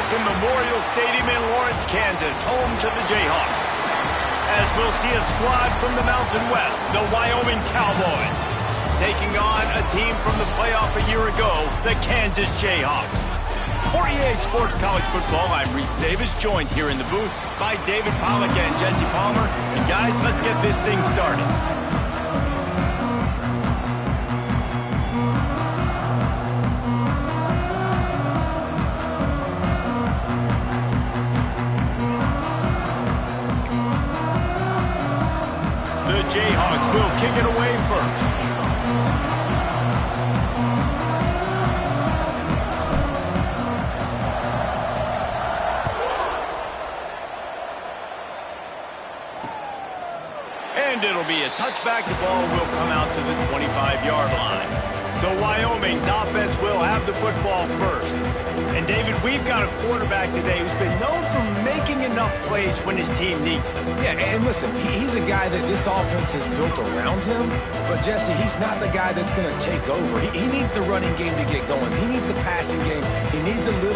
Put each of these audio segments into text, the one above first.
Harrison Memorial Stadium in Lawrence, Kansas, home to the Jayhawks. As we'll see a squad from the Mountain West, the Wyoming Cowboys, taking on a team from the playoff a year ago, the Kansas Jayhawks. For EA Sports College Football, I'm Reese Davis, joined here in the booth by David Pollack and Jesse Palmer. And guys, let's get this thing started. The Jayhawks will kick it away first. And it'll be a touchback. The ball will come out to the 25-yard line. So Wyoming's offense will have the football first. And David, we've got a quarterback today who's been known for making enough plays when his team needs them. Yeah, and listen, he's a guy that this offense is built around him. But, Jesse, he's not the guy that's going to take over. He needs the running game to get going. He needs the passing game. He needs a little...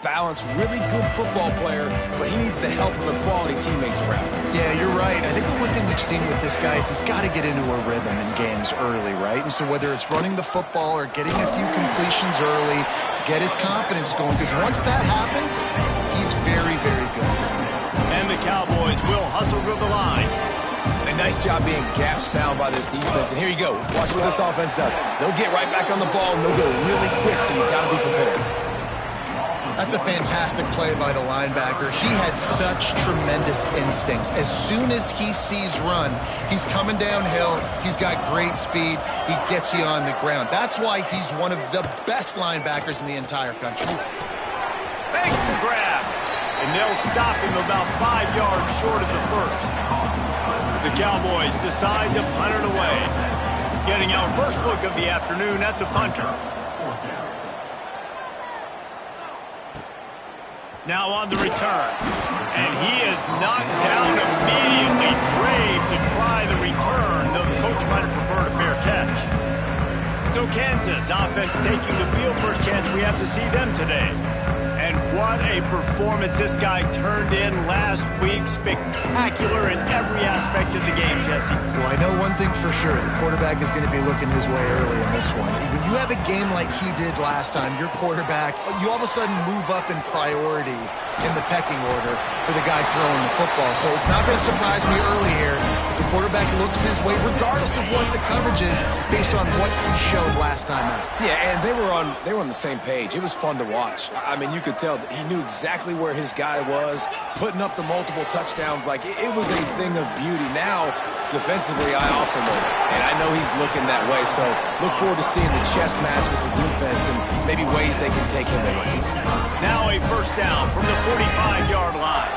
balanced, really good football player, but he needs the help of the quality teammates around him. Yeah, you're right. I think the one thing we've seen with this guy is he's got to get into a rhythm in games early, right? And so whether it's running the football or getting a few completions early to get his confidence going, because once that happens, he's very, very good. And the Cowboys will hustle to the line. A nice job being gap sound by this defense. And here you go. Watch what this offense does. They'll get right back on the ball, and they'll go really quick, so you got to be prepared. That's a fantastic play by the linebacker. He has such tremendous instincts. As soon as he sees run, he's coming downhill. He's got great speed. He gets you on the ground. That's why he's one of the best linebackers in the entire country. Makes the grab. And they'll stop him about 5 yards short of the first. The Cowboys decide to punt it away. Getting our first look of the afternoon at the punter. Now on the return. And he is knocked down immediately. Brave to try the return, though the coach might have preferred a fair catch. So Kansas offense taking the field. First chance we have to see them today. And what a performance this guy turned in last week. Spectacular in every aspect of the game, Jesse. Well, I know one thing for sure. The quarterback is going to be looking his way early in this one. When you have a game like he did last time, your quarterback, you all of a sudden move up in priority in the pecking order for the guy throwing the football. So it's not going to surprise me early here if the quarterback looks his way, regardless of what the coverage is, based on what he showed last time out. Yeah, and they were on the same page. It was fun to watch. I mean, you could tell that he knew exactly where his guy was, putting up the multiple touchdowns. Like, it was a thing of beauty. Now, defensively, I also know that, and I know he's looking that way. So look forward to seeing the chess match with the defense and maybe ways they can take him away. Now a first down from the 45-yard line.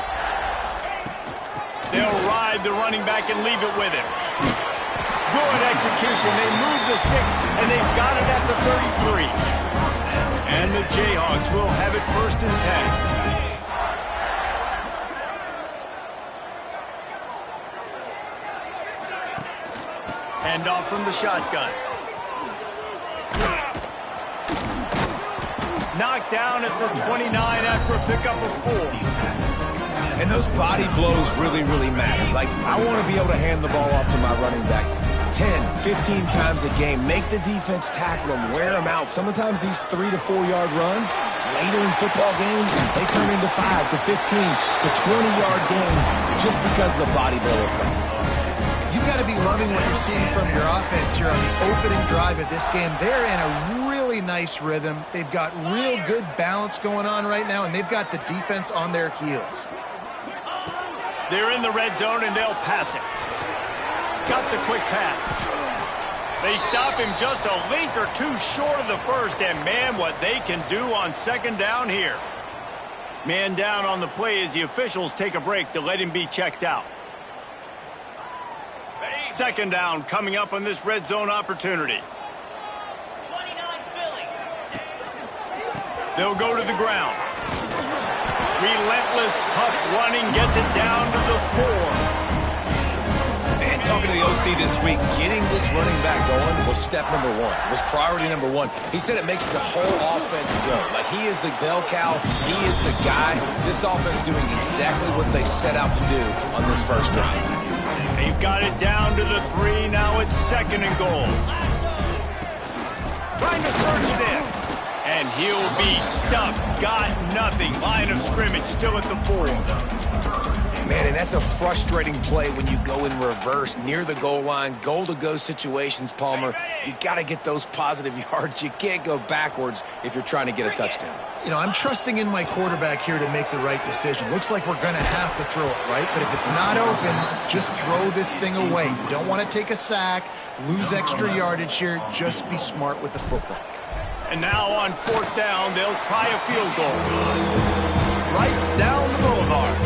They'll ride the running back and leave it with him. Good execution. They move the sticks, and they've got it at the 33. And the Jayhawks will have it 1st and 10. Hand off from the shotgun. Knocked down at the 29 after a pickup of 4. And those body blows really, really matter. Like, I want to be able to hand the ball off to my running back 10, 15 times a game. Make the defense tackle them, wear them out. Sometimes these 3 to 4 yard runs, later in football games, they turn into 5 to 15 to 20-yard games just because of the body blow effect. You've got to be loving what you're seeing from your offense here on the opening drive of this game. They're in a really nice rhythm. They've got real good balance going on right now, and they've got the defense on their heels. They're in the red zone, and they'll pass it. Got the quick pass. They stop him just a link or two short of the first, and man, what they can do on 2nd down here. Man down on the play as the officials take a break to let him be checked out. 2nd down coming up on this red zone opportunity. They'll go to the ground. Relentless, tough running gets it down to the 4. Man, talking to the OC this week, getting this running back going was step number 1. It was priority number 1. He said it makes the whole offense go. Like, he is the bell cow. He is the guy. This offense doing exactly what they set out to do on this first drive. They've got it down to the 3. Now it's 2nd and goal. Trying to surge it in. And he'll be stuck. Got nothing. Line of scrimmage still at the 4. Man, and that's a frustrating play when you go in reverse near the goal line, goal-to-go situations, Palmer. You got to get those positive yards. You can't go backwards if you're trying to get a touchdown. You know, I'm trusting in my quarterback here to make the right decision. Looks like we're going to have to throw it, right? But if it's not open, just throw this thing away. You don't want to take a sack, lose extra yardage here. Just be smart with the football. And now on 4th down, they'll try a field goal. Right down the boulevard.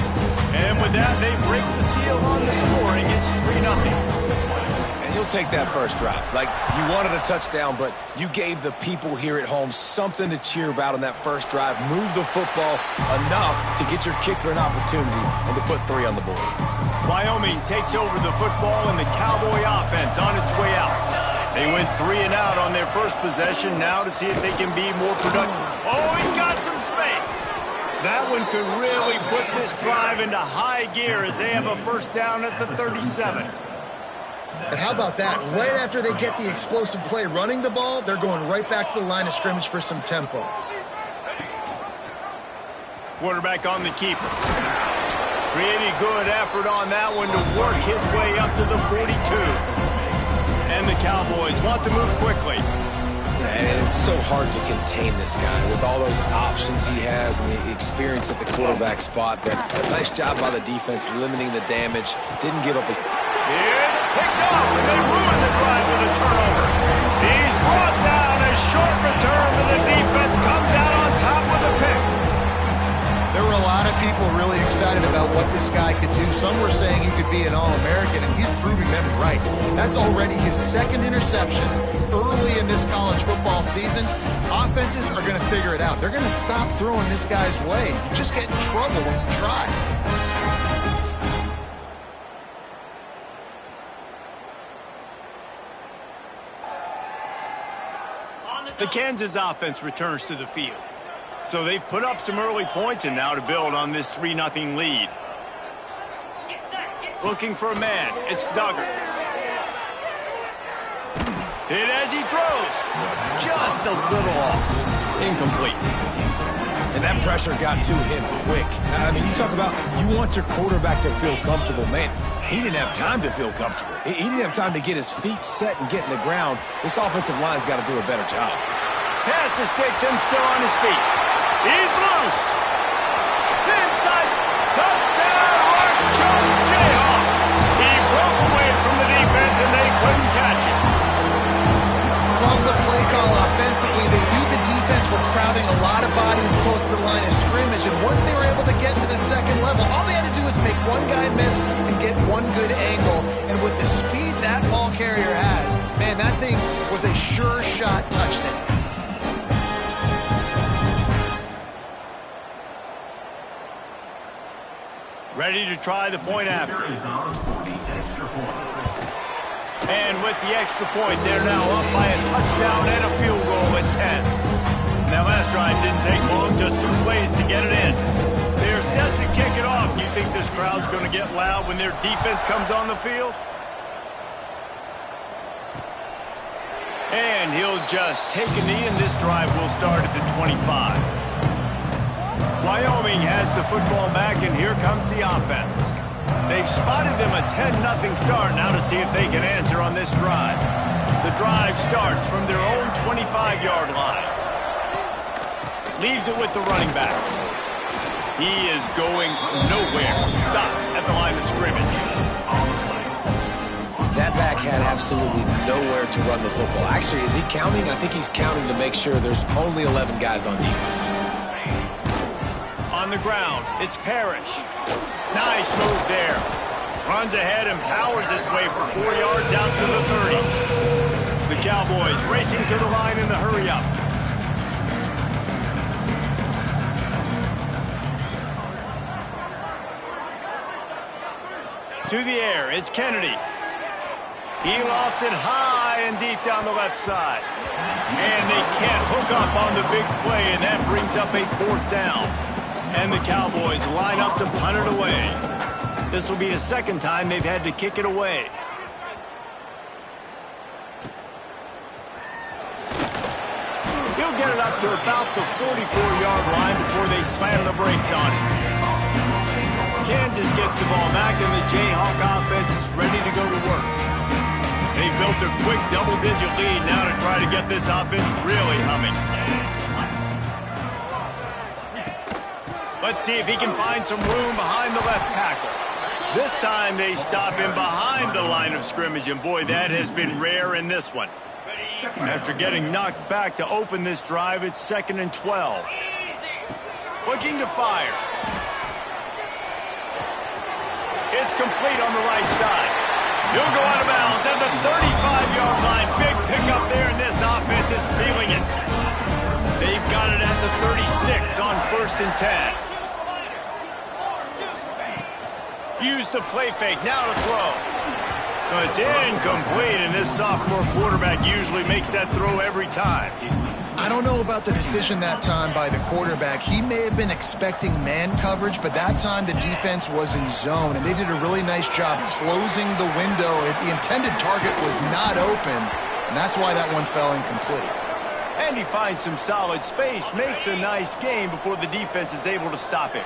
And with that, they break the seal on the scoring. It's 3-0. And you'll take that first drive. Like, you wanted a touchdown, but you gave the people here at home something to cheer about on that first drive. Move the football enough to get your kicker an opportunity and to put 3 on the board. Wyoming takes over the football and the Cowboy offense on its way out. They went 3 and out on their first possession. Now to see if they can be more productive. Oh, he's got some space. That one could really put this drive into high gear as they have a first down at the 37. And how about that? Right after they get the explosive play running the ball, they're going right back to the line of scrimmage for some tempo. Quarterback on the keeper. Pretty good effort on that one to work his way up to the 42. And the Cowboys want to move quickly. And it's so hard to contain this guy with all those options he has and the experience at the quarterback spot. But nice job by the defense limiting the damage. Didn't give up a... It's picked off, and they ruined the drive with a turnover. He's brought down. A short return, but the defense comes out on top with a pick. There were a lot of people really excited about what this guy could do. Some were saying he could be an All-American, and he's proving them right. That's already his second interception early in this college football season. Offenses are going to figure it out. They're going to stop throwing this guy's way. You just get in trouble when you try. The Kansas offense returns to the field. So they've put up some early points and now to build on this 3-0 lead. Looking for a man. It's Duggar. Hit as he throws. Just a little off. Incomplete. And that pressure got to him quick. I mean, you talk about you want your quarterback to feel comfortable. Man, he didn't have time to feel comfortable. He didn't have time to get his feet set and get in the ground. This offensive line's got to do a better job. Pass to sticks and still on his feet. He's loose. Inside. Touchdown, Archon Jayhawk. He broke away from the defense and they couldn't catch him. Love the play call offensively. They knew the defense were crowding a lot of bodies close to the line of scrimmage, and once they were able to get to the second level, all they had to do was make one guy miss and get one good angle. And with the speed that ball carrier has, man, that thing was a sure shot touchdown. Ready to try the point after. And with the extra point, they're now up by a touchdown and a field goal at 10. That last drive didn't take long, just 2 plays to get it in. They're set to kick it off. You think this crowd's going to get loud when their defense comes on the field? And he'll just take a knee, and this drive will start at the 25. Wyoming has the football back, and here comes the offense. They've spotted them a 10-0 start. Now to see if they can answer on this drive. The drive starts from their own 25-yard line. Leaves it with the running back. He is going nowhere. Stop at the line of scrimmage. That back had absolutely nowhere to run the football. Actually, is he counting? I think he's counting to make sure there's only 11 guys on defense. On the ground, it's Parrish. Nice move there. Runs ahead and powers his way for 4 yards out to the 30. The Cowboys racing to the line in the hurry-up. To the air, it's Kennedy. He lost it high and deep down the left side. And they can't hook up on the big play, and that brings up a 4th down. And the Cowboys line up to punt it away. This will be the second time they've had to kick it away. He'll get it up to about the 44-yard line before they slam the brakes on it. Kansas gets the ball back, and the Jayhawk offense is ready to go to work. They've built a quick double-digit lead now to try to get this offense really humming. Let's see if he can find some room behind the left tackle. This time they stop him behind the line of scrimmage, and boy, that has been rare in this one. After getting knocked back to open this drive, it's 2nd and 12. Looking to fire. It's complete on the right side. He'll go out of bounds at the 35-yard line. Big pickup there, and this offense is feeling it. They've got it at the 36 on 1st and 10. Use the play fake, now to throw. It's incomplete, and this sophomore quarterback usually makes that throw every time. I don't know about the decision that time by the quarterback. He may have been expecting man coverage, but that time the defense was in zone, and they did a really nice job closing the window. The intended target was not open, and that's why that one fell incomplete. And he finds some solid space, makes a nice gain before the defense is able to stop him.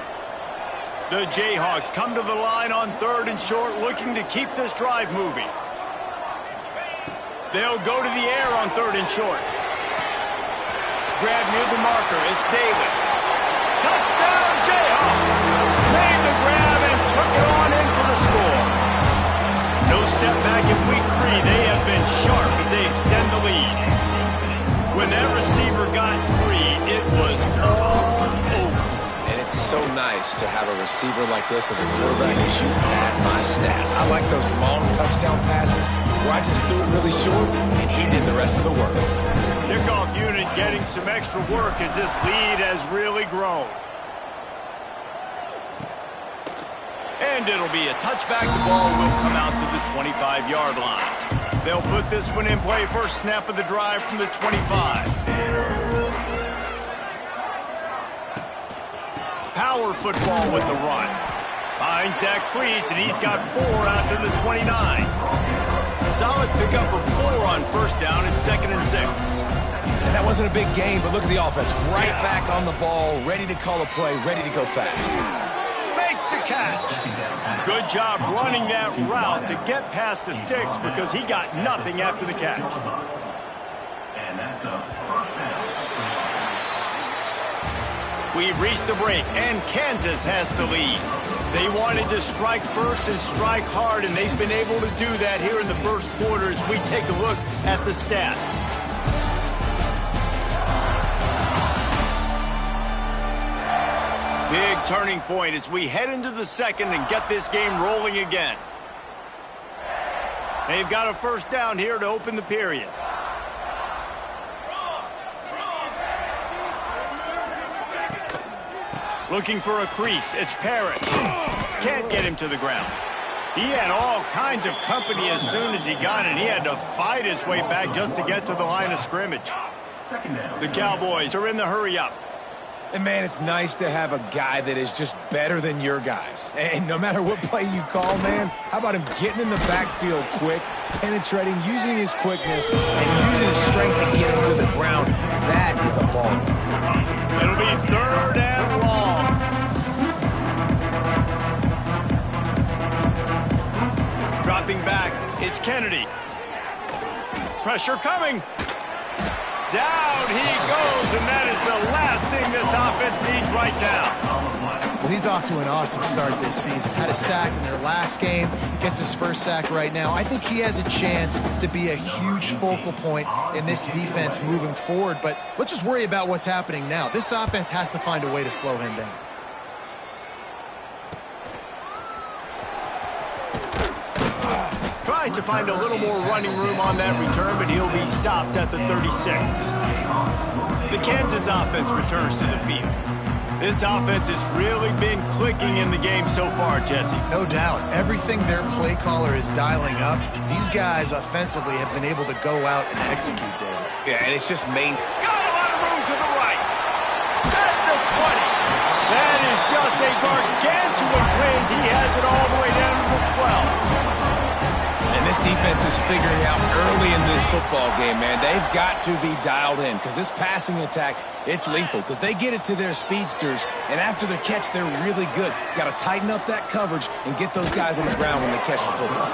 The Jayhawks come to the line on 3rd and short, looking to keep this drive moving. They'll go to the air on 3rd and short. Grab near the marker. It's Daly. Touchdown, Jayhawks! Made the grab and took it on in for the score. No step back in week 3. They have been sharp as they extend the lead. When that receiver got free, it was all over. And it's so nice to have a receiver like this as a quarterback as you pad my stats. I like those long touchdown passes where I just threw it really short and he did the rest of the work. Kickoff unit getting some extra work as this lead has really grown. And it'll be a touchback. The ball will come out to the 25-yard line. They'll put this one in play. First snap of the drive from the 25. Power football with the run. Finds that crease, and he's got 4 out to the 29. Solid pickup of 4 on first down and 2nd and 6. And that wasn't a big gain, but look at the offense. Right back on the ball, ready to call a play, ready to go fast. Makes the catch. Good job running that route to get past the sticks because he got nothing after the catch. And that's a first down. We've reached the break, and Kansas has the lead. They wanted to strike first and strike hard, and they've been able to do that here in the first quarter as we take a look at the stats. Big turning point as we head into the second and get this game rolling again. They've got a first down here to open the period. Looking for a crease. It's Parrish. Can't get him to the ground. He had all kinds of company as soon as he got it. He had to fight his way back just to get to the line of scrimmage. The Cowboys are in the hurry-up. And, man, it's nice to have a guy that is just better than your guys. And no matter what play you call, man, how about him getting in the backfield quick, penetrating, using his quickness, and using his strength to get him to the ground. That is a ball. It'll be 3rd and long. Dropping back, it's Kennedy. Pressure coming. Down he goes, and that is the last thing this offense needs right now. Well, he's off to an awesome start this season. Had a sack in their last game, gets his first sack right now. I think he has a chance to be a huge focal point in this defense moving forward, but let's just worry about what's happening now. This offense has to find a way to slow him down. Tries to find a little more running room on that return, but he'll be stopped at the 36. The Kansas offense returns to the field. This offense has really been clicking in the game so far, Jesse. No doubt. Everything their play caller is dialing up, these guys offensively have been able to go out and execute, David. Yeah, and it's just main. Got a lot of room to the right. At the 20. That is just a gargantuan play as he has it all the way down to the 12. And this defense is figuring out early in this football game, man. They've got to be dialed in because this passing attack, it's lethal because they get it to their speedsters, and after the catch, they're really good. Got to tighten up that coverage and get those guys on the ground when they catch the football.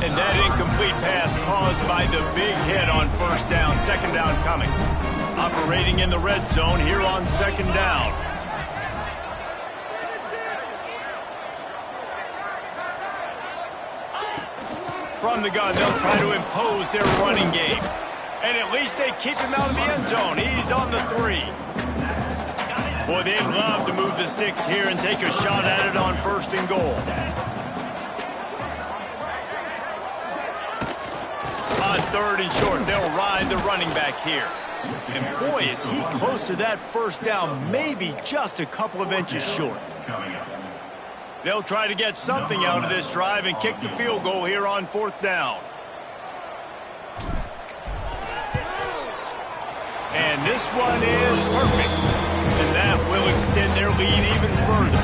And that incomplete pass caused by the big hit on first down. Second down coming. Operating in the red zone here on second down. From the gun, they'll try to impose their running game. And at least they keep him out of the end zone. He's on the 3. Boy, they'd love to move the sticks here and take a shot at it on 1st and goal. On 3rd and short, they'll ride the running back here. And boy, is he close to that first down, maybe just a couple of inches short. They'll try to get something out of this drive and kick the field goal here on 4th down. And this one is perfect. And that will extend their lead even further.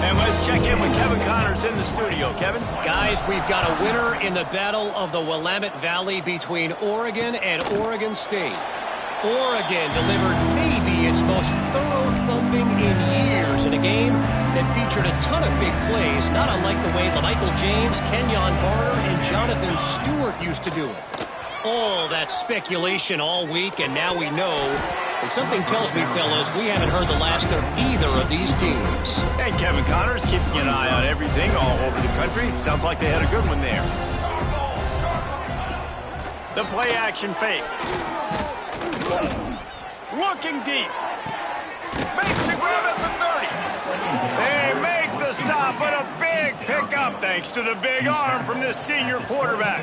And let's check in with Kevin Connors in the studio. Kevin? Guys, we've got a winner in the battle of the Willamette Valley between Oregon and Oregon State. Oregon delivered maybe its most thorough thumping in years in a game that featured a ton of big plays, not unlike the way LaMichael James, Kenyon Barner, and Jonathan Stewart used to do it. All that speculation all week, and now we know. And something tells me, fellas, we haven't heard the last of either of these teams. And Kevin Connors keeping an eye on everything all over the country. Sounds like they had a good one there. The play action fake. Looking deep. Makes the grab at the 30. They make the stop, but a big pickup thanks to the big arm from this senior quarterback.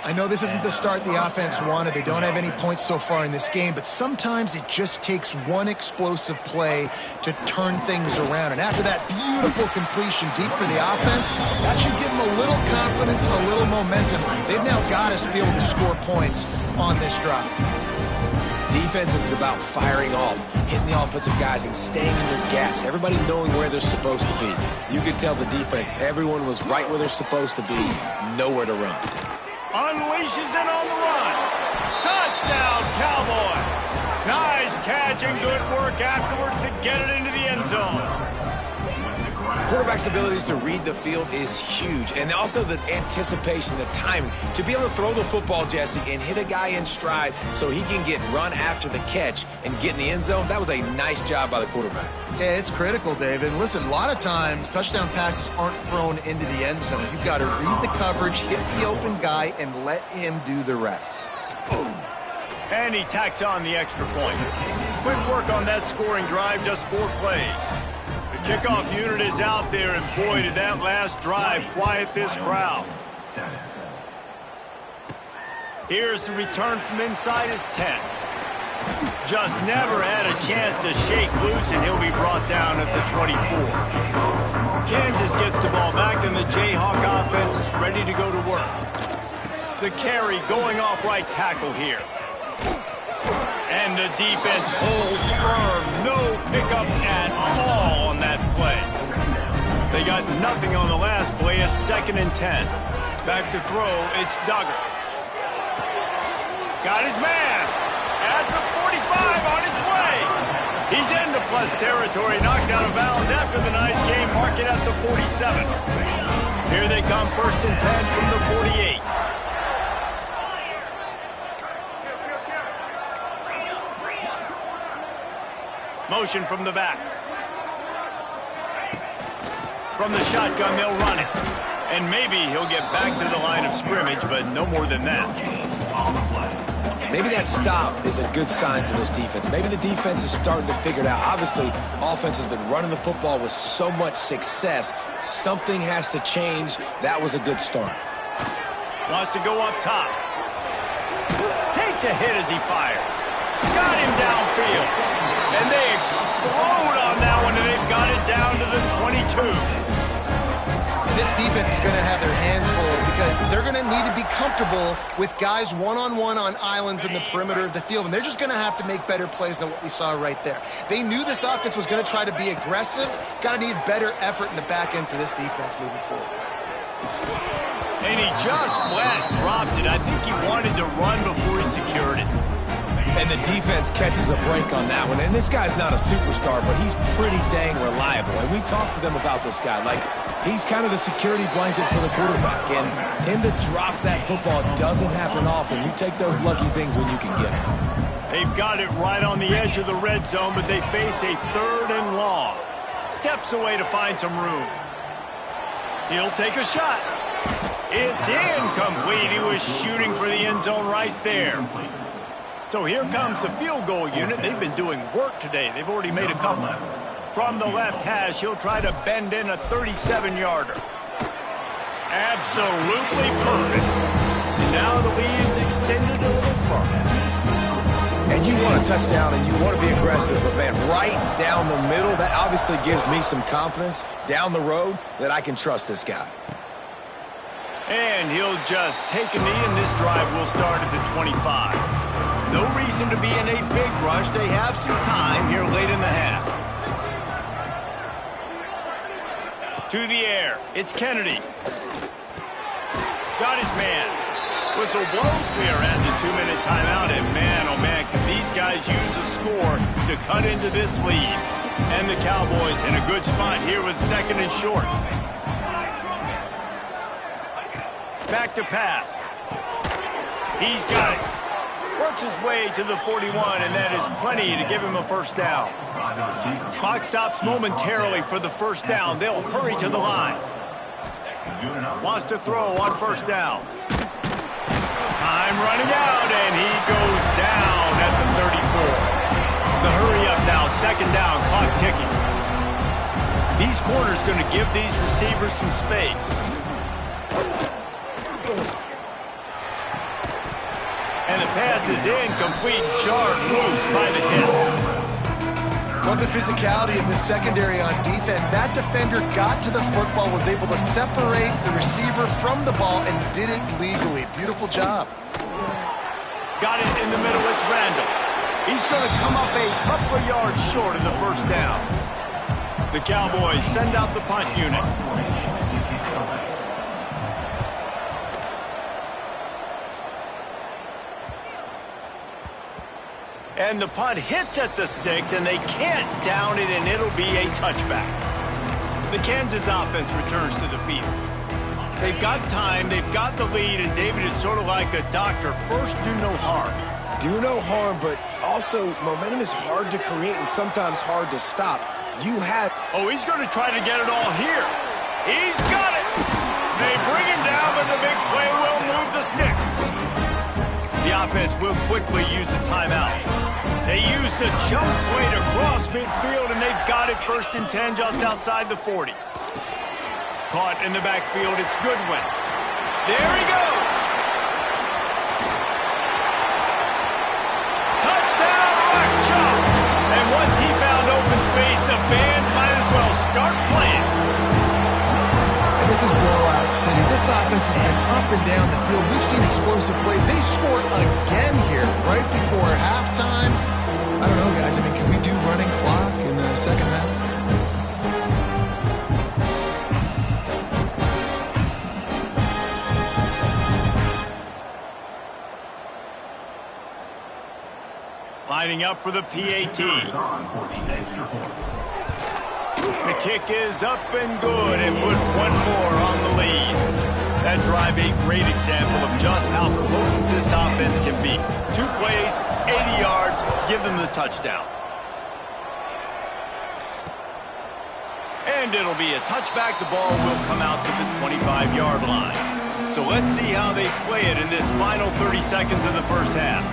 I know this isn't the start the offense wanted. They don't have any points so far in this game, but sometimes it just takes one explosive play to turn things around. And after that beautiful completion deep for the offense, that should give them a little confidence and a little momentum. They've now got us to be able to score points on this drive. Defense is about firing off, hitting the offensive guys, and staying in their gaps. Everybody knowing where they're supposed to be. You could tell the defense, everyone was right where they're supposed to be, nowhere to run. Unleashes it on the run. Touchdown, Cowboys. Nice catch and good work afterwards to get it into the end zone. Quarterback's abilities to read the field is huge, and also the anticipation, the timing. To be able to throw the football, Jesse, and hit a guy in stride so he can get run after the catch and get in the end zone, that was a nice job by the quarterback. Yeah, it's critical, David. Listen, a lot of times touchdown passes aren't thrown into the end zone. You've got to read the coverage, hit the open guy, and let him do the rest. Boom. And he tacks on the extra point. Quick work on that scoring drive, just 4 plays. The kickoff unit is out there, and boy, did that last drive quiet this crowd. Here's the return from inside his 10. Just never had a chance to shake loose, and he'll be brought down at the 24. Kansas gets the ball back, and the Jayhawk offense is ready to go to work. The carry going off right tackle here. And the defense holds firm. No pickup at all on that play. They got nothing on the last play. It's 2nd and 10. Back to throw. It's Duggar. Got his man. At the 45 on his way. He's into plus territory. Knocked out of bounds after the nice game. Mark it at the 47. Here they come, 1st and 10 from the 48. Motion from the back. From the shotgun, they'll run it. And maybe he'll get back to the line of scrimmage, but no more than that. Maybe that stop is a good sign for this defense. Maybe the defense is starting to figure it out. Obviously, offense has been running the football with so much success. Something has to change. That was a good start. Wants to go up top. Takes a hit as he fires. Got him downfield. And they explode on that one, and they've got it down to the 22. This defense is going to have their hands full because they're going to need to be comfortable with guys one-on-one on islands in the perimeter of the field, and they're just going to have to make better plays than what we saw right there. They knew this offense was going to try to be aggressive. Got to need better effort in the back end for this defense moving forward. And he just flat dropped it. I think he wanted to run before he secured it. And the defense catches a break on that one. And this guy's not a superstar, but he's pretty dang reliable. And we talked to them about this guy. Like, he's kind of the security blanket for the quarterback. And him to drop that football doesn't happen often. You take those lucky things when you can get them. They've got it right on the edge of the red zone, but they face a 3rd and long. Steps away to find some room. He'll take a shot. It's incomplete. He was shooting for the end zone right there. So here comes the field goal unit. They've been doing work today. They've already made a couple. From the left hash, he'll try to bend in a 37-yarder. Absolutely perfect. And now the lead's extended a little further. And you want a touchdown and you want to be aggressive, but man, right down the middle, that obviously gives me some confidence down the road that I can trust this guy. And he'll just take a knee, and this drive will start at the 25. No reason to be in a big rush. They have some time here late in the half. To the air. It's Kennedy. Got his man. Whistle blows. We are at the 2-minute timeout. And man, oh man, can these guys use a score to cut into this lead. And the Cowboys in a good spot here with 2nd and short. Back to pass. He's got it. Works his way to the 41, and that is plenty to give him a first down. Clock stops momentarily for the first down. They'll hurry to the line. Wants to throw on first down. Time running out, and he goes down at the 34. The hurry up now, 2nd down, clock ticking. These corners going to give these receivers some space. And the pass is incomplete, jarred loose by the hip. Love the physicality of the secondary on defense. That defender got to the football, was able to separate the receiver from the ball, and did it legally. Beautiful job. Got it in the middle, it's Randall. He's going to come up a couple of yards short in the first down. The Cowboys send out the punt unit. And the punt hits at the 6, and they can't down it, and it'll be a touchback. The Kansas offense returns to the field. They've got time, they've got the lead, and David is sort of like a doctor. First, do no harm. Do no harm, but also momentum is hard to create and sometimes hard to stop. You had... Oh, he's going to try to get it all here. He's got it! They bring him down, but the big play will move the sticks. The offense will quickly use a timeout. They used a jump play to cross midfield, and they've got it 1st and 10 just outside the 40. Caught in the backfield, it's Goodwin. There he goes! Touchdown, Rock Chop! And once he found open space, the band might as well start playing. And this is blowout city. This offense has been up and down the field. We've seen explosive plays. They score again here right before halftime. I don't know, guys. I mean, can we do running clock in the second half? Lining up for the PAT. The kick is up and good, and puts one more on the lead. That drive a great example of just how potent this offense can be. 2 plays, 80 yards, give them the touchdown. And it'll be a touchback. The ball will come out to the 25-yard line. So let's see how they play it in this final 30 seconds of the first half.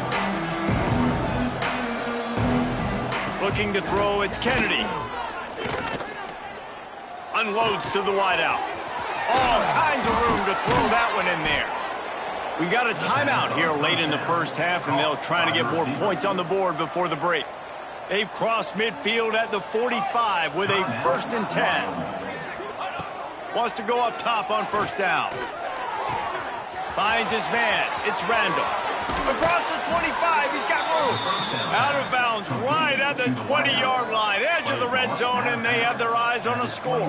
Looking to throw, it's Kennedy. Unloads to the wideout. All kinds of room to throw that one in there. We got a timeout here late in the first half, and they'll try to get more points on the board before the break. They've crossed midfield at the 45 with a 1st and 10. Wants to go up top on first down. Finds his man. It's Randall. Across the 25, he's got room. Out of bounds, right at the 20-yard line. Edge of the red zone, and they have their eyes on a score.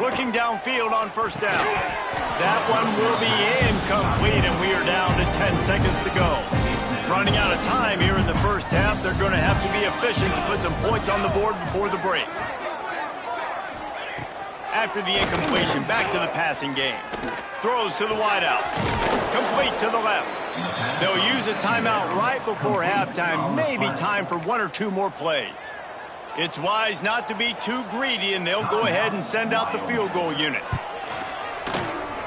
Looking downfield on first down. That one will be incomplete, and we are down to 10 seconds to go. Running out of time here in the first half. They're going to have to be efficient to put some points on the board before the break. After the incompletion, back to the passing game. Throws to the wideout. Complete to the left. They'll use a timeout right before halftime. Maybe time for 1 or 2 more plays. It's wise not to be too greedy, and they'll go ahead and send out the field goal unit.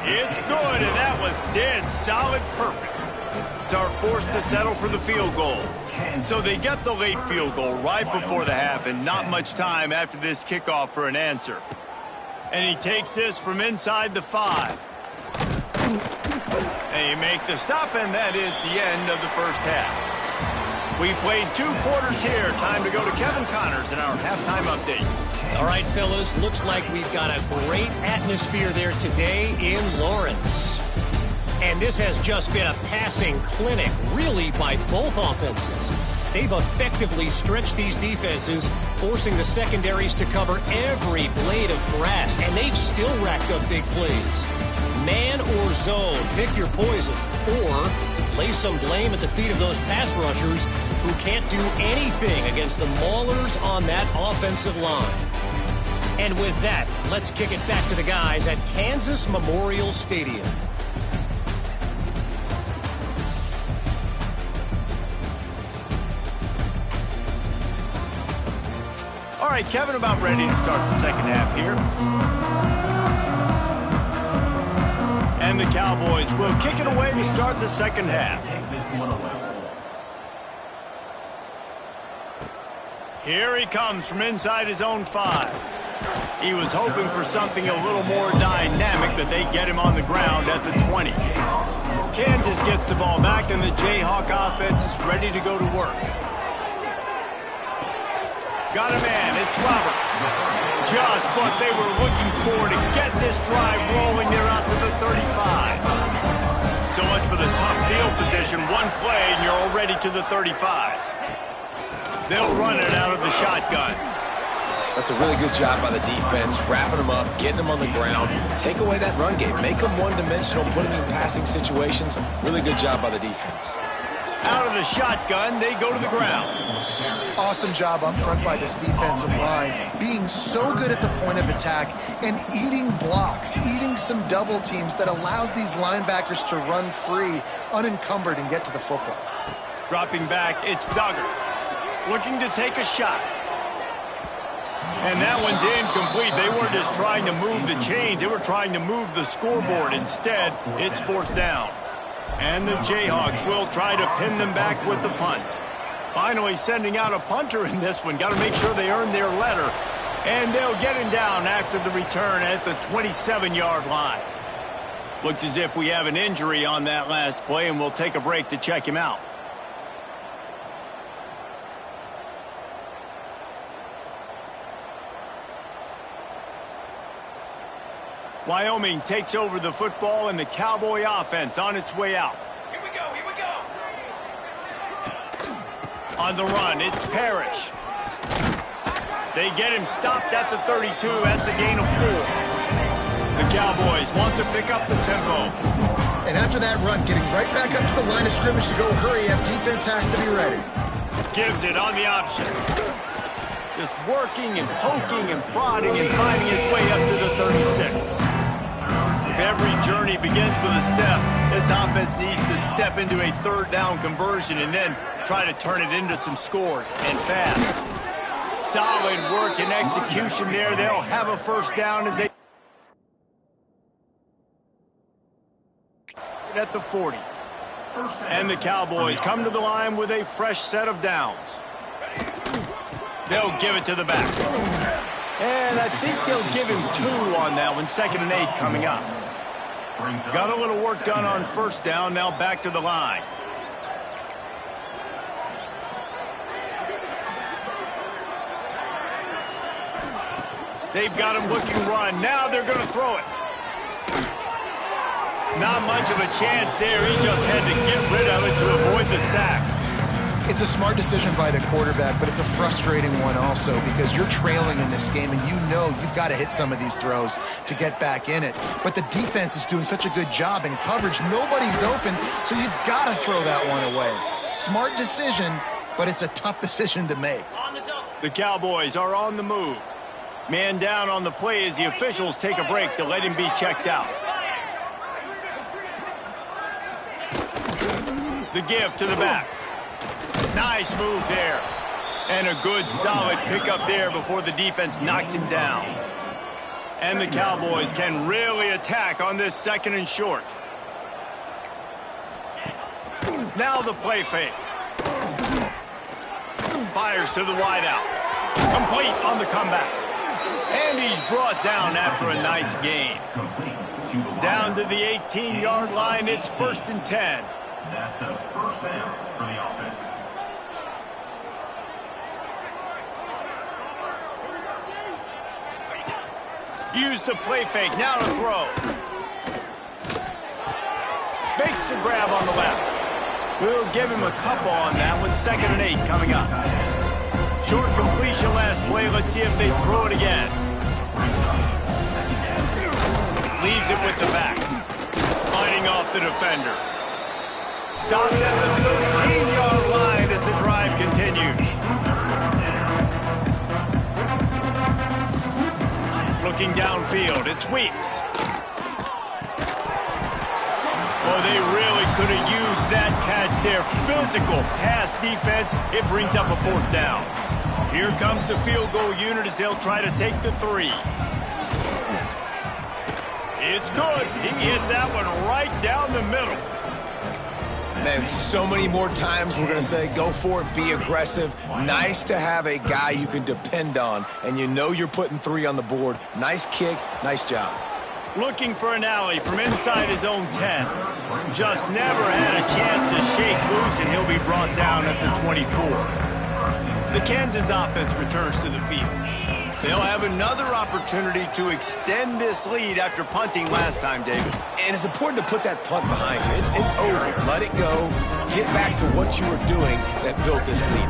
It's good, and that was dead solid perfect. It's our forced to settle for the field goal. So they get the late field goal right before the half, and not much time after this kickoff for an answer. And he takes this from inside the 5. They make the stop, and that is the end of the first half. We played 2 quarters here. Time to go to Kevin Connors in our halftime update. All right, fellas, looks like we've got a great atmosphere there today in Lawrence. And this has just been a passing clinic, really, by both offenses. They've effectively stretched these defenses, forcing the secondaries to cover every blade of grass, and they've still racked up big plays. Man or zone, pick your poison, or lay some blame at the feet of those pass rushers who can't do anything against the maulers on that offensive line. And with that, let's kick it back to the guys at Kansas Memorial Stadium. All right, Kevin, about ready to start the second half here. And the Cowboys will kick it away to start the second half. Here he comes from inside his own 5. He was hoping for something a little more dynamic, but they get him on the ground at the 20. Kansas gets the ball back, and the Jayhawk offense is ready to go to work. Got a man, it's Roberts. Just what they were looking for to get this drive rolling there out to the 35. So much for the tough field position. One play, and you're already to the 35. They'll run it out of the shotgun. That's a really good job by the defense, wrapping them up, getting them on the ground. Take away that run game. Make them one-dimensional, put them in passing situations. Really good job by the defense. Out of the shotgun, they go to the ground. Awesome job up front by this defensive line, being so good at the point of attack and eating blocks, eating some double teams that allows these linebackers to run free, unencumbered, and get to the football. Dropping back, it's Duggar. Looking to take a shot. And that one's incomplete. They weren't just trying to move the chains. They were trying to move the scoreboard. Instead, it's fourth down. And the Jayhawks will try to pin them back with the punt. Finally sending out a punter in this one. Got to make sure they earn their letter. And they'll get him down after the return at the 27-yard line. Looks as if we have an injury on that last play, and we'll take a break to check him out. Wyoming takes over the football, and the Cowboy offense on its way out. Here we go, here we go. On the run, it's Parrish. They get him stopped at the 32. That's a gain of 4. The Cowboys want to pick up the tempo. And after that run, getting right back up to the line of scrimmage to go hurry up, defense has to be ready. Gives it on the option. Just working and poking and prodding and finding his way up to the 36. If every journey begins with a step, this offense needs to step into a third down conversion and then try to turn it into some scores, and fast. Solid work and execution there. They'll have a first down as they at the 40. And the Cowboys come to the line with a fresh set of downs. They'll give it to the back. And I think they'll give him 2 on that one. 2nd and 8 coming up. Got a little work done on first down. Now back to the line. They've got him looking run. Now they're going to throw it. Not much of a chance there. He just had to get rid of it to avoid the sack. It's a smart decision by the quarterback, but it's a frustrating one also because you're trailing in this game and you know you've got to hit some of these throws to get back in it. But the defense is doing such a good job in coverage. Nobody's open, so you've got to throw that one away. Smart decision, but it's a tough decision to make. The Cowboys are on the move. Man down on the play as the officials take a break to let him be checked out. The give to the back. Nice move there. And a good, solid pickup there before the defense knocks him down. And the Cowboys can really attack on this 2nd and short. Now the play fake. Fires to the wideout. Complete on the comeback. And he's brought down after a nice gain. Down to the 18-yard line, it's 1st and 10. That's a first down for the offense. Use the play fake, now to throw. Makes the grab on the left. We'll give him a couple on that one. 2nd and 8 coming up. Short completion last play. Let's see if they throw it again. Leaves it with the back. Fighting off the defender. Stopped at the 13-yard line as the drive continues. Looking downfield, it's Weeks. Oh, they really could have used that catch there. Physical pass defense. It brings up a 4th down. Here comes the field goal unit as they'll try to take the 3. It's good. He hit that one right down the middle. Man, so many more times we're going to say, go for it, be aggressive. Nice to have a guy you can depend on, and you know you're putting 3 on the board. Nice kick, nice job. Looking for an alley from inside his own 10. Just never had a chance to shake loose, and he'll be brought down at the 24. The Kansas offense returns to the field. They'll have another opportunity to extend this lead after punting last time, David. And it's important to put that punt behind you. It's over. Let it go. Get back to what you were doing that built this lead.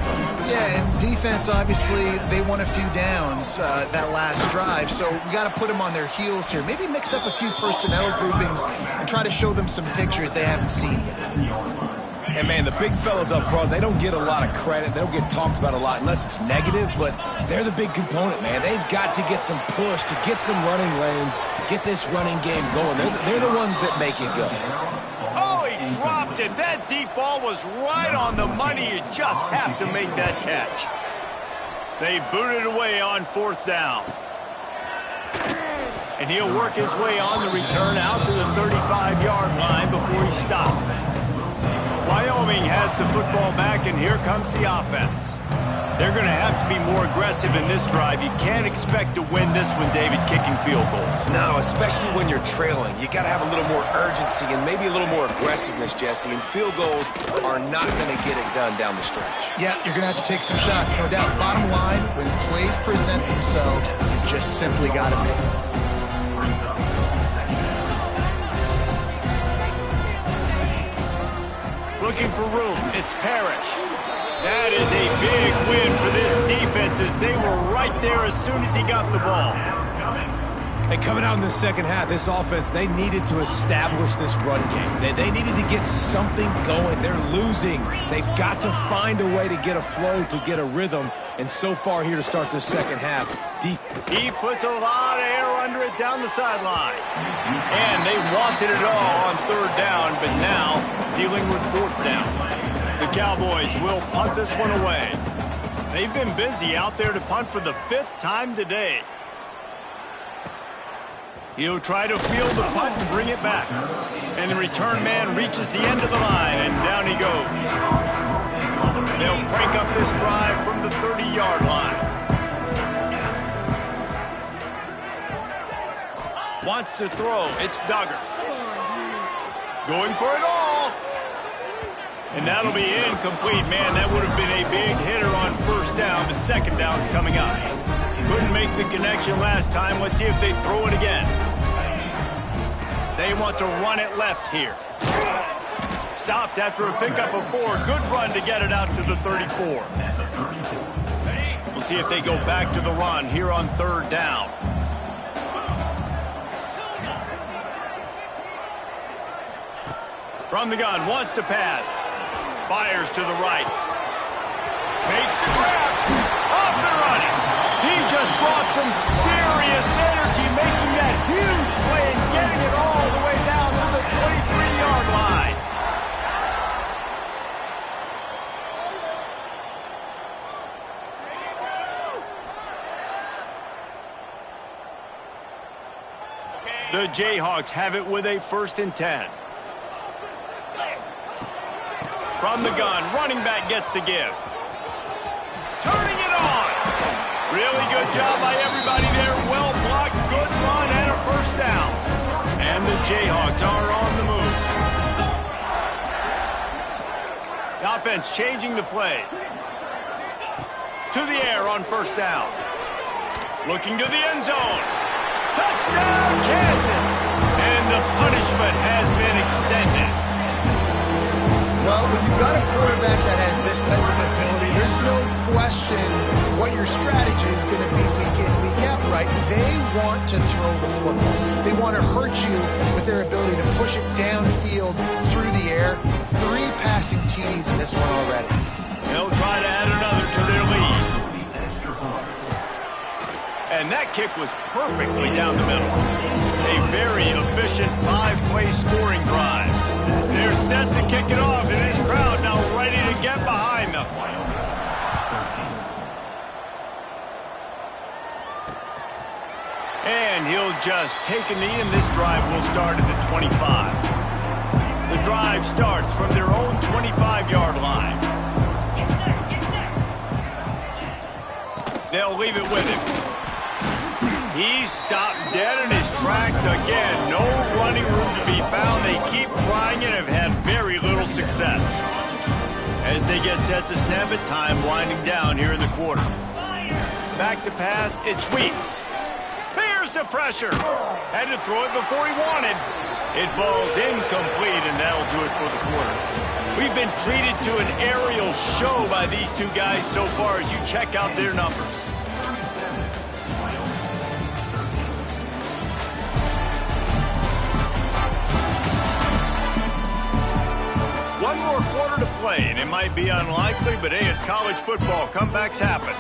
Yeah, and defense, obviously, they won a few downs that last drive, so we got to put them on their heels here. Maybe mix up a few personnel groupings and try to show them some pictures they haven't seen yet. And, man, the big fellas up front, they don't get a lot of credit. They don't get talked about a lot unless it's negative, but they're the big component, man. They've got to get some push, to get some running lanes, get this running game going. They're the ones that make it go. Oh, he dropped it. That deep ball was right on the money. You just have to make that catch. They booted away on 4th down. And he'll work his way on the return out to the 35-yard line before he stopped. Wyoming has the football back, and here comes the offense. They're going to have to be more aggressive in this drive. You can't expect to win this one, David, kicking field goals. No, especially when you're trailing. You got to have a little more urgency and maybe a little more aggressiveness, Jesse, and field goals are not going to get it done down the stretch. Yeah, you're going to have to take some shots, no doubt. Bottom line, when plays present themselves, you just simply got to make them. Looking for room, it's Parrish. That is a big win for this defense as they were right there as soon as he got the ball. And coming out in the second half, this offense, they needed to establish this run game. They needed to get something going. They're losing. They've got to find a way to get a flow, to get a rhythm. And so far here to start this second half, he puts a lot of air under it down the sideline. And they wanted it all on 3rd down, but now dealing with 4th down. The Cowboys will punt this one away. They've been busy out there to punt for the 5th time today. He'll try to field the punt and bring it back. And the return man reaches the end of the line, and down he goes. They'll crank up this drive from the 30-yard line. Wants to throw. It's Duggar. Going for it all. And that'll be incomplete. Man, that would have been a big hitter on 1st down, but 2nd down's coming up. Couldn't make the connection last time. Let's see if they throw it again. They want to run it left here. Stopped after a pickup of 4. Good run to get it out to the 34. We'll see if they go back to the run here on 3rd down. From the gun, wants to pass. Fires to the right. Makes the grab. Off and running. He just brought some serious energy, making that huge play and getting it all the way down to the 23-yard line. The Jayhawks have it with a 1st and 10. From the gun, running back gets to give. Turning it on. Really good job by everybody there. Well blocked, good run, and a 1st down. And the Jayhawks are on the move. The offense changing the play. To the air on 1st down. Looking to the end zone. Touchdown, Kansas! And the punishment has been extended. Well, when you've got a quarterback that has this type of ability, there's no question what your strategy is going to be week in, week out, right? They want to throw the football. They want to hurt you with their ability to push it downfield through the air. 3 passing TDs in this one already. They'll try to add another to their lead. And that kick was perfectly down the middle. A very efficient 5-play scoring drive. They're set to kick it off, and this crowd now ready to get behind them. And he'll just take a knee, and this drive will start at the 25. The drive starts from their own 25-yard line. They'll leave it with him. He's stopped dead in his tracks again. No running room to be found. They keep trying and have had very little success. As they get set to snap it, time winding down here in the quarter. Back to pass, it's Weeks. Here's the pressure. Had to throw it before he wanted. It falls incomplete, and that'll do it for the quarter. We've been treated to an aerial show by these two guys so far as you check out their numbers. One more quarter to play, and it might be unlikely, but hey, it's college football. Comebacks happen.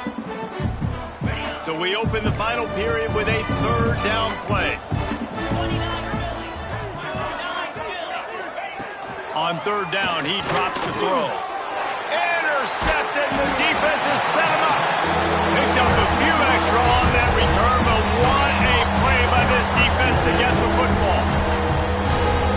So we open the final period with a 3rd down play. On 3rd down, he drops the throw. Intercepted, and the defense has set him up. Picked up a few extra on that return, but what a play by this defense to get the football.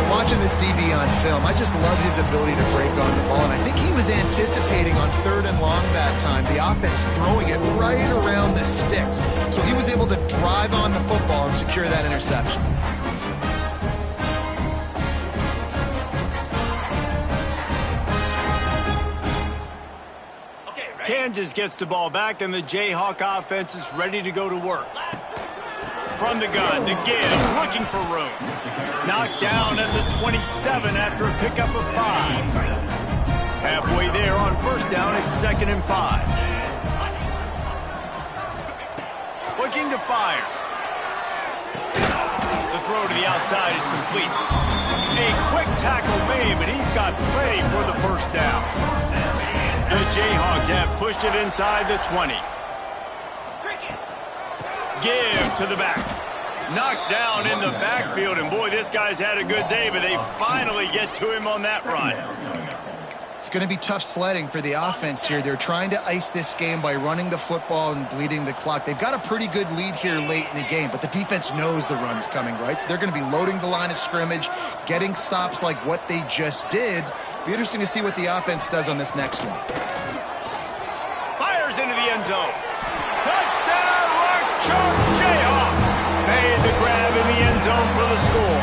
Watching this DB on film, I just love his ability to break on the ball, and I think he was anticipating on 3rd and long that time, the offense throwing it right around the sticks. So he was able to drive on the football and secure that interception. Kansas gets the ball back, and the Jayhawk offense is ready to go to work. From the gun, the give, looking for room. Knocked down at the 27 after a pickup of 5. Halfway there on 1st down, it's 2nd and 5. Looking to fire. The throw to the outside is complete. A quick tackle made, but he's got plenty for the 1st down. The Jayhawks have pushed it inside the 20. Give to the back. Knocked down in the backfield, and boy, this guy's had a good day, but they finally get to him on that run. It's going to be tough sledding for the offense here. They're trying to ice this game by running the football and bleeding the clock. They've got a pretty good lead here late in the game, but the defense knows the run's coming, right? So they're going to be loading the line of scrimmage, getting stops like what they just did. Be interesting to see what the offense does on this next one. Fires into the end zone. Touchdown, Rock Chalk Jayhawk. Made the grab in the end zone for the score.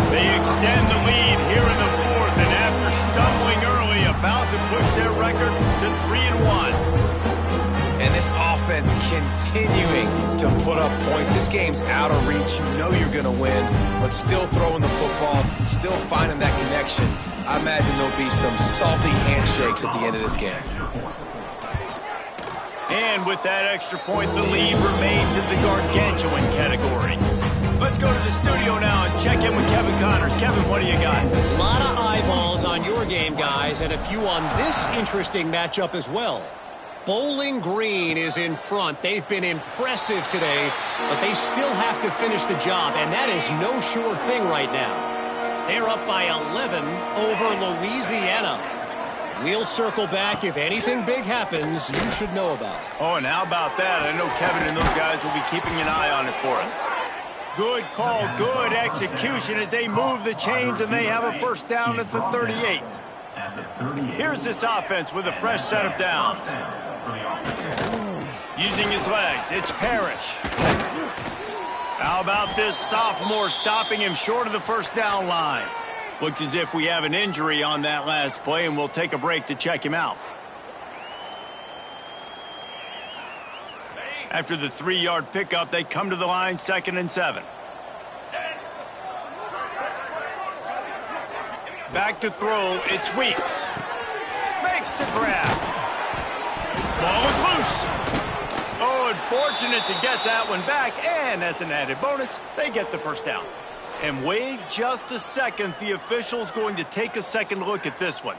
They extend the lead here in the 4th, and after stumbling early, about to push their record to 3-1. And this offense continuing to put up points. This game's out of reach. You know you're going to win, but still throwing the football, still finding that connection. I imagine there'll be some salty handshakes at the end of this game. And with that extra point, the lead remains in the gargantuan category. Let's go to the studio now and check in with Kevin Connors. Kevin, what do you got? A lot of eyeballs on your game, guys, and a few on this interesting matchup as well. Bowling Green is in front. They've been impressive today, but they still have to finish the job, and that is no sure thing right now. They're up by 11 over Louisiana. We'll circle back. If anything big happens, you should know about it. Oh, and how about that? I know Kevin and those guys will be keeping an eye on it for us. Good call, good execution as they move the chains, and they have a 1st down at the 38. Here's this offense with a fresh set of downs. Using his legs, it's Parrish. How about this sophomore stopping him short of the 1st down line? Looks as if we have an injury on that last play, and we'll take a break to check him out. After the 3-yard pickup, they come to the line, 2nd and 7. Back to throw, it's Weeks. Makes the grab. Ball is loose. Oh, unfortunate to get that one back, and as an added bonus, they get the first down. And wait just a second, the official's going to take a second look at this one.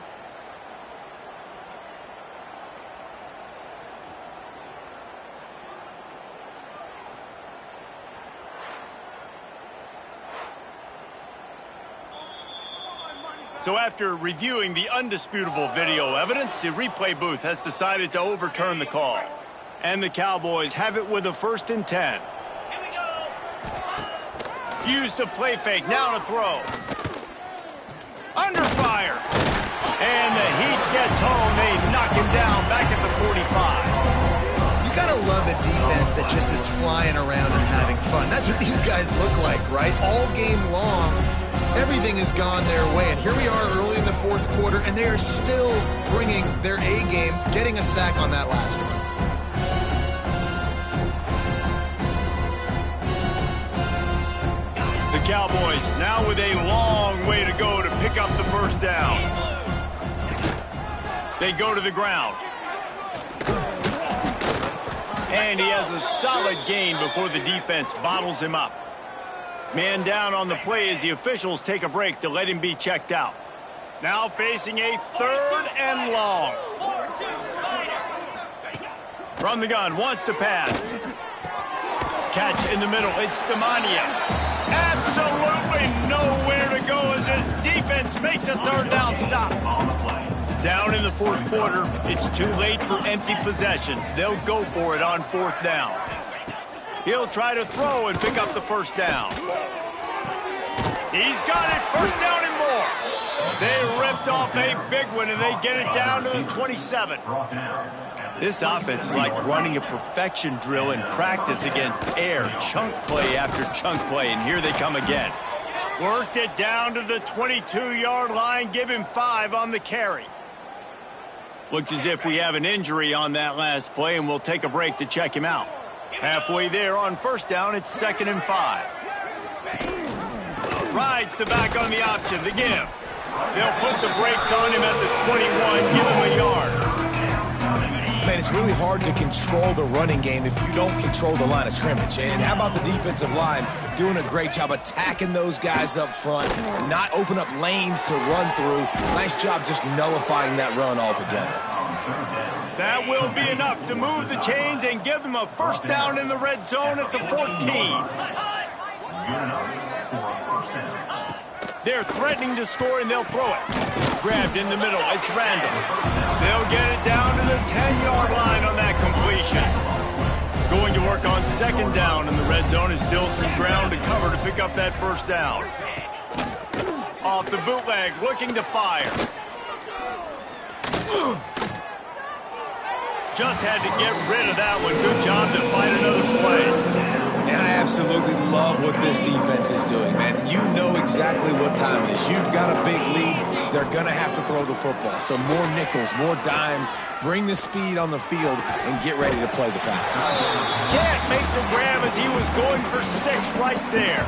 So after reviewing the undisputable video evidence, the replay booth has decided to overturn the call. And the Cowboys have it with a 1st and 10. Use the play fake, now to throw. Under fire. And the Heat gets home. They knock him down back at the 45. You gotta love a defense that just is flying around and having fun. That's what these guys look like, right? All game long, everything has gone their way. And here we are early in the 4th quarter, and they are still bringing their A game, getting a sack on that last one. The Cowboys now with a long way to go to pick up the first down. They go to the ground. And he has a solid gain before the defense bottles him up. Man down on the play as the officials take a break to let him be checked out. Now facing a 3rd and long. From the gun, wants to pass. Catch in the middle, it's Demania. Absolutely nowhere to go as this defense makes a 3rd down stop. Down in the 4th quarter, it's too late for empty possessions. They'll go for it on 4th down. He'll try to throw and pick up the first down. He's got it, 1st down and more. They ripped off a big one, and they get it down to the 27. This offense is like running a perfection drill in practice against air. Chunk play after chunk play, and here they come again. Worked it down to the 22-yard line, give him 5 on the carry. Looks as if we have an injury on that last play, and we'll take a break to check him out. Halfway there on 1st down, it's 2nd and 5. Rides the back on the option, the give. They'll put the brakes on him at the 21, give him a yard. Man, it's really hard to control the running game if you don't control the line of scrimmage. And how about the defensive line doing a great job attacking those guys up front, not open up lanes to run through. Nice job just nullifying that run altogether. That will be enough to move the chains and give them a 1st down in the red zone at the 14. They're threatening to score, and they'll throw it. Grabbed in the middle, it's Randall. They'll get it down to the 10-yard line on that completion. Going to work on 2nd down in the red zone is still some ground to cover to pick up that 1st down. Off the bootleg, looking to fire. Just had to get rid of that one. Good job to find another play. And I absolutely love what this defense is doing, man. You know exactly what time it is. You've got a big lead. They're going to have to throw the football. So more nickels, more dimes. Bring the speed on the field and get ready to play the pass. Can't make the grab as he was going for 6 right there.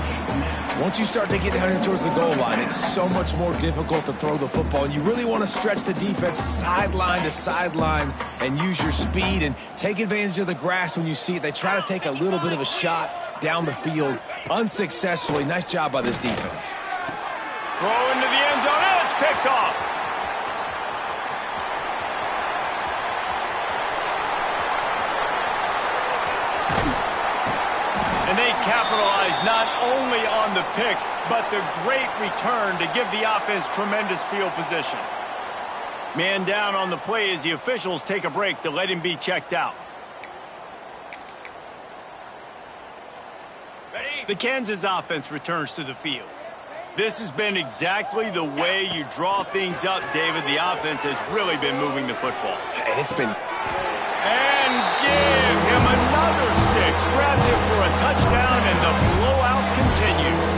Once you start to get down here towards the goal line, it's so much more difficult to throw the football. And you really want to stretch the defense sideline to sideline and use your speed and take advantage of the grass when you see it. They try to take a little bit of a shot down the field unsuccessfully. Nice job by this defense. Throw into the end zone, and it's picked off. And they capitalize not only on the pick, but the great return to give the offense tremendous field position. Man down on the play as the officials take a break to let him be checked out. The Kansas offense returns to the field. This has been exactly the way you draw things up, David. The offense has really been moving the football. And it's been... And give him another 6. Grabs it for a touchdown, and the blowout continues.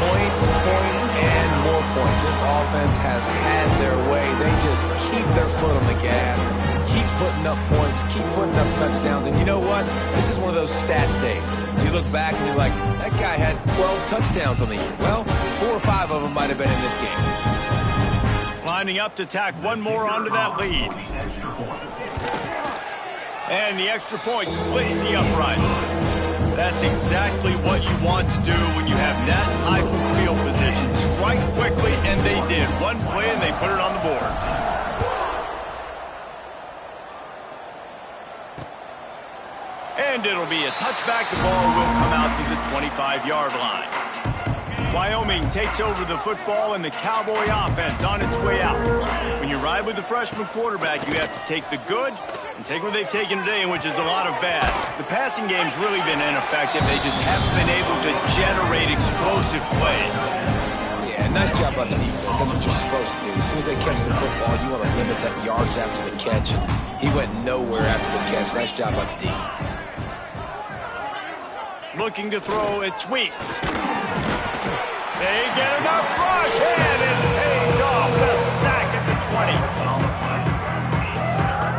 Points, and more points. This offense has had their way. They just keep their foot on the gas, keep putting up points, keep putting up touchdowns. And you know what? This is one of those stats days. You look back and you're like, that guy had 12 touchdowns on the year. Well, 4 4 or 5 of them might have been in this game. Lining up to tack one more onto that lead. And the extra point splits the uprights. That's exactly what you want to do when you have that type of field position. Strike quickly, and they did. One play, and they put it on the board. And it'll be a touchback. The ball will come out to the 25-yard line. Wyoming takes over the football, and the Cowboy offense on its way out. When you ride with the freshman quarterback, you have to take the good and take what they've taken today, which is a lot of bad. The passing game's really been ineffective. They just haven't been able to generate explosive plays. Yeah, nice job by the defense. That's what you're supposed to do. As soon as they catch the football, you want to limit that yards after the catch. And he went nowhere after the catch. Nice job by the D. Looking to throw, it's Weeks. They get enough rush, and it pays off. The sack at the 20.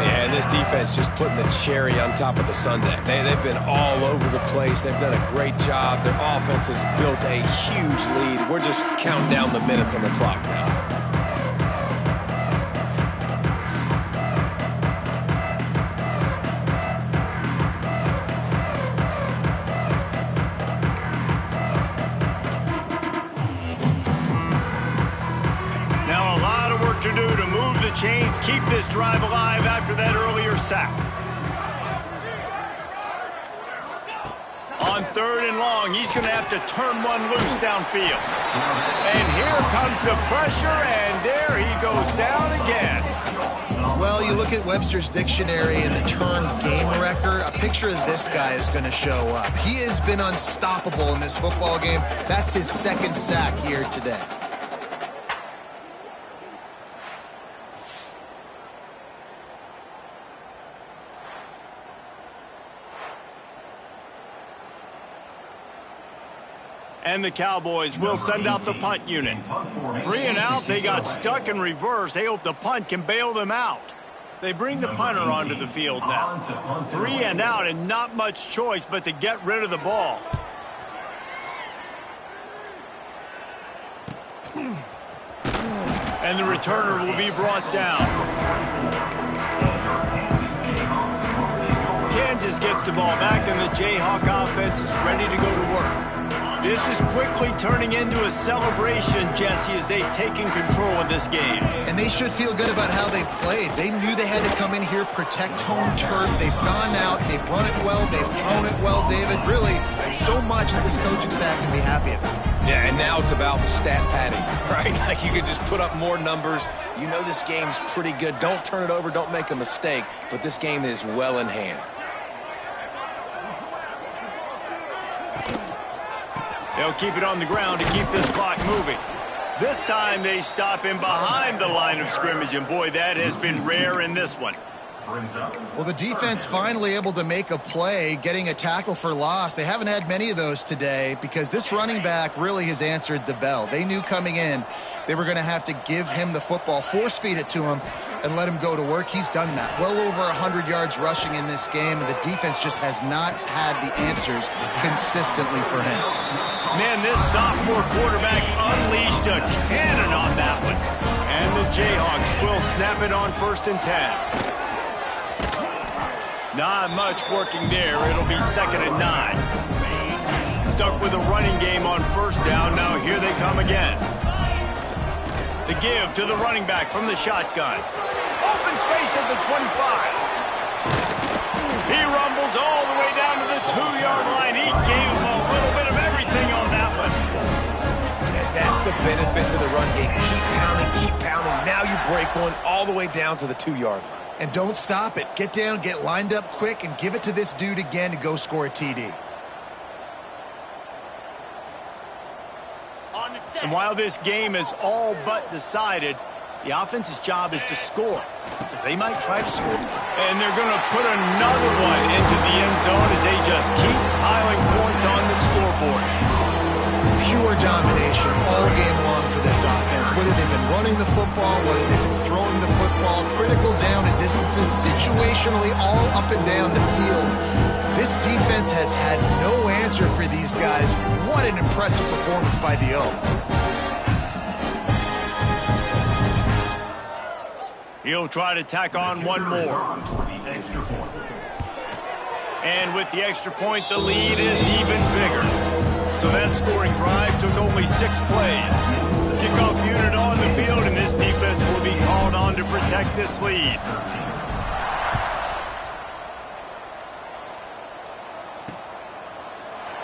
Yeah, and this defense just putting the cherry on top of the sundae. They've been all over the place. They've done a great job. Their offense has built a huge lead. We're just counting down the minutes on the clock now. To do to move the chains, keep this drive alive after that earlier sack. On 3rd and long, he's going to have to turn one loose downfield. And here comes the pressure, and there he goes down again. Well, you look at Webster's dictionary and the term game wrecker, a picture of this guy is going to show up. He has been unstoppable in this football game. That's his 2nd sack here today. And the Cowboys will send out the punt unit. 3 and out, they got stuck in reverse. They hope the punt can bail them out. They bring the punter onto the field now. 3 and out, and not much choice but to get rid of the ball. And the returner will be brought down. Kansas gets the ball back, and the Jayhawk offense is ready to go to work. This is quickly turning into a celebration, Jesse, as they've taken control of this game. And they should feel good about how they've played. They knew they had to come in here, protect home turf. They've gone out, they've run it well, they've thrown it well, David. Really, so much that this coaching staff can be happy about. Yeah, and now it's about stat padding, right? Like you can just put up more numbers. You know this game's pretty good. Don't turn it over, don't make a mistake. But this game is well in hand. They'll keep it on the ground to keep this clock moving. This time they stop him behind the line of scrimmage, and boy, that has been rare in this one. Well, the defense finally able to make a play, getting a tackle for loss. They haven't had many of those today because this running back really has answered the bell. They knew coming in they were going to have to give him the football, force feed it to him, and let him go to work. He's done that. Well over 100 yards rushing in this game, and the defense just has not had the answers consistently for him. Man, this sophomore quarterback unleashed a cannon on that one. And the Jayhawks will snap it on 1st and 10. Not much working there. It'll be 2nd and 9. Stuck with a running game on 1st down. Now here they come again. The give to the running back from the shotgun. Open space at the 25. He rumbles all the way down to the 2-yard line. He gave him a little bit of everything on that one. And that's the benefit to the run game. Keep pounding, keep pounding. Now you break one all the way down to the 2-yard line. And don't stop it. Get down, get lined up quick, and give it to this dude again to go score a TD. And while this game is all but decided, the offense's job is to score. So they might try to score. And they're going to put another one into the end zone as they just keep piling points on the scoreboard. Pure domination all game long for this offense. Whether they've been running the football, whether they've been throwing the football, critical down and distances, situationally all up and down the field. This defense has had no answer for these guys. What an impressive performance by the O. He'll try to tack on one more. And with the extra point, the lead is even bigger. So that scoring drive took only 6 plays. Kickoff unit on the field, and this defense will be called on to protect this lead.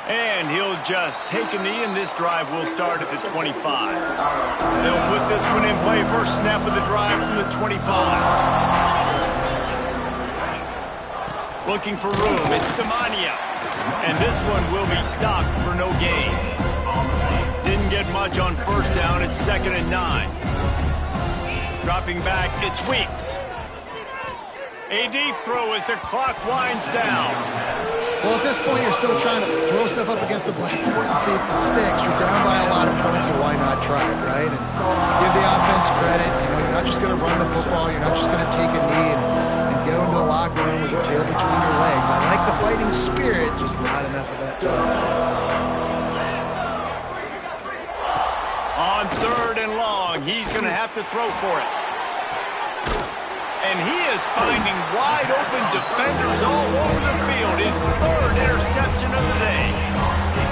And he'll just take a knee, and this drive will start at the 25. They'll put this one in play. First snap of the drive from the 25. Looking for room. It's Demania. And this one will be stopped for no gain. Didn't get much on first down. It's 2nd and 9. Dropping back, it's Weeks. A deep throw as the clock winds down. Well, at this point, you're still trying to throw stuff up against the blackboard and see if it sticks. You're down by a lot of points, so why not try it, right? And give the offense credit. You know, you're not just going to run the football. You're not just going to take a knee and go into the locker room with your tail between your legs. I like the fighting spirit, just not enough of that time. On 3rd and long, he's going to have to throw for it. And he is finding wide-open defenders all over the field. His 3rd interception of the day.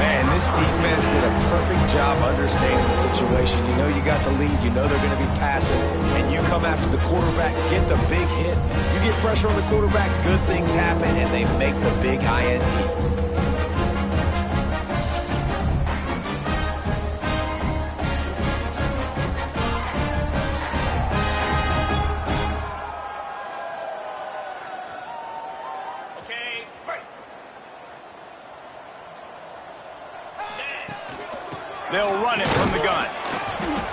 Man, this defense did a perfect job understanding the situation. You know you got the lead. You know they're going to be passing. And you come after the quarterback, get the big hit. You get pressure on the quarterback, good things happen, and they make the big INT. They'll run it from the gun.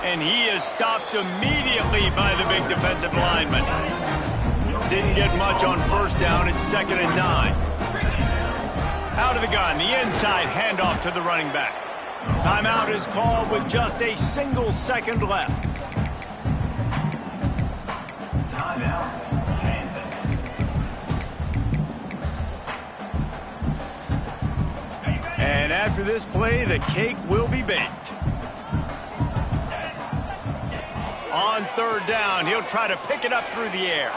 And he is stopped immediately by the big defensive lineman. Didn't get much on first down. It's 2nd and 9. Out of the gun, the inside handoff to the running back. Timeout is called with just a single second left. Timeout, Kansas. And after this play, the cake will be baked. On 3rd down, he'll try to pick it up through the air.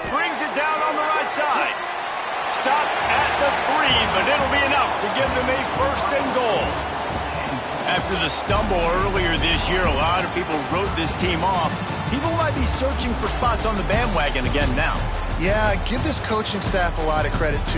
Brings it down on the right side. Stopped at the 3, but it'll be enough to give them a 1st and goal. After the stumble earlier this year, a lot of people wrote this team off. People might be searching for spots on the bandwagon again now. Yeah, give this coaching staff a lot of credit, too.